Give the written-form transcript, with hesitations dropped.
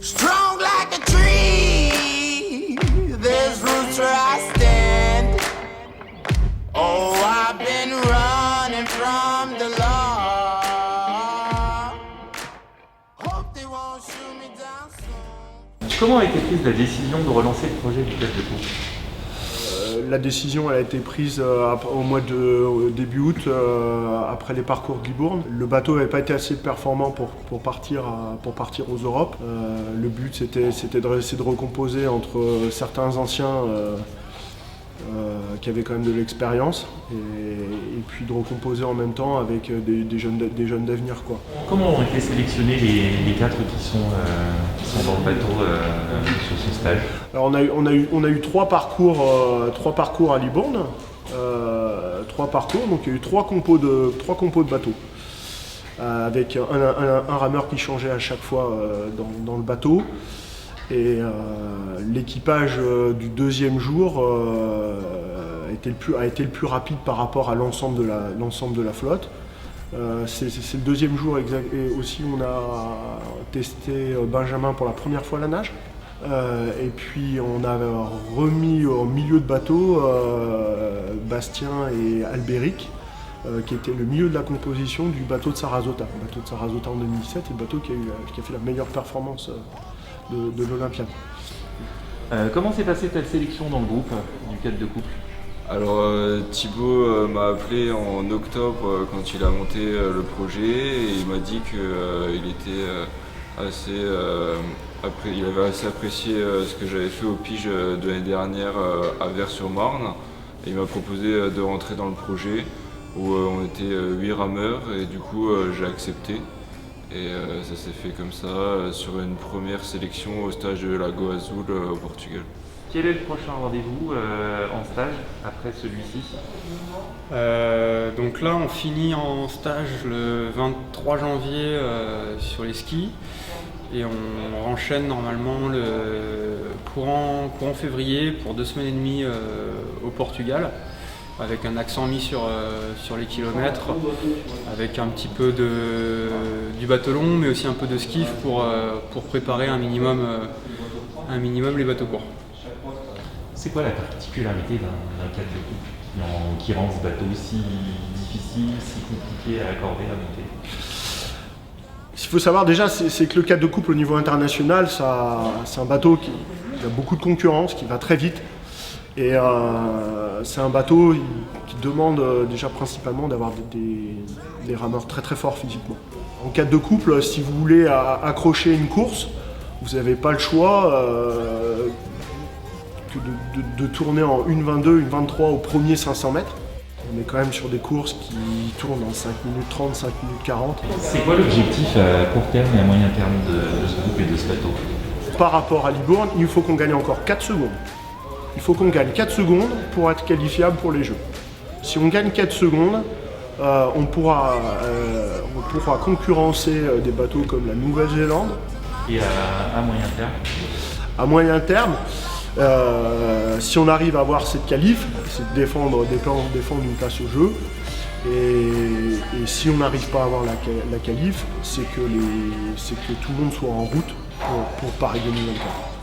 Strong like a tree, there's roots where I stand. Oh, I've been running from the law. Hope they won't shoot me down soon. Comment a été prise la décision de relancer le projet du Cadre de Coupe ? La décision elle a été prise au mois de début août, après les parcours de Libourne. Le bateau n'avait pas été assez performant pour partir aux Europes. Le but c'était de recomposer entre certains anciens qui avaient quand même de l'expérience et puis de recomposer en même temps avec des jeunes d'avenir, quoi. Comment ont été sélectionnés les 4 qui sont dans le bateau sur ce stage ? Alors on a eu 3 parcours à Libourne, donc il y a eu 3 compos de bateaux, avec un rameur qui changeait à chaque fois dans le bateau. Et l'équipage du deuxième jour a été le plus rapide par rapport à l'ensemble de la flotte. C'est le deuxième jour et aussi on a testé Benjamin pour la première fois à la nage. Et puis on a remis au milieu de bateau Bastien et Albéric, qui était le milieu de la composition du bateau de Sarasota. Le bateau de Sarasota en 2017 est le bateau qui a fait la meilleure performance de l'Olympiade. Comment s'est passée ta sélection dans le groupe du Cadre de Couple ? Alors Thibaut m'a appelé en octobre quand il a monté le projet et il m'a dit qu'il était il avait assez apprécié ce que j'avais fait au pige de l'année dernière à Vers-sur-Marne et il m'a proposé de rentrer dans le projet où on était 8 rameurs et du coup j'ai accepté. Et ça s'est fait comme ça, sur une première sélection au stage de Lago Azul au Portugal. Quel est le prochain rendez-vous en stage après celui-ci ? Donc là, on finit en stage le 23 janvier sur les skis et on enchaîne normalement le courant février pour 2 semaines et demie au Portugal, avec un accent mis sur les kilomètres, avec un petit peu du bateau long, mais aussi un peu de skiff pour préparer un minimum les bateaux courts. C'est quoi la particularité d'un cadre de couple qui rend ce bateau si difficile, si compliqué à accorder, à monter ? Ce qu'il faut savoir déjà, c'est que le cadre de couple au niveau international, c'est un bateau qui a beaucoup de concurrence, qui va très vite. Et c'est un bateau qui demande déjà principalement d'avoir des rameurs très très forts physiquement. En cadre de couple, si vous voulez accrocher une course, vous n'avez pas le choix que de tourner en 1,22, 1,23 au premier 500 mètres. On est quand même sur des courses qui tournent en 5 minutes 30, 5 minutes 40. C'est quoi l'objectif à court terme et à moyen terme de ce groupe et de ce bateau ? Par rapport à Libourne, il faut qu'on gagne encore 4 secondes. Il faut qu'on gagne 4 secondes pour être qualifiable pour les Jeux. Si on gagne 4 secondes, on pourra concurrencer des bateaux comme la Nouvelle-Zélande. Et à moyen terme ? À moyen terme, si on arrive à avoir cette qualif, c'est de défendre une place au jeu. Et si on n'arrive pas à avoir la qualif, c'est que tout le monde soit en route pour Paris 2024.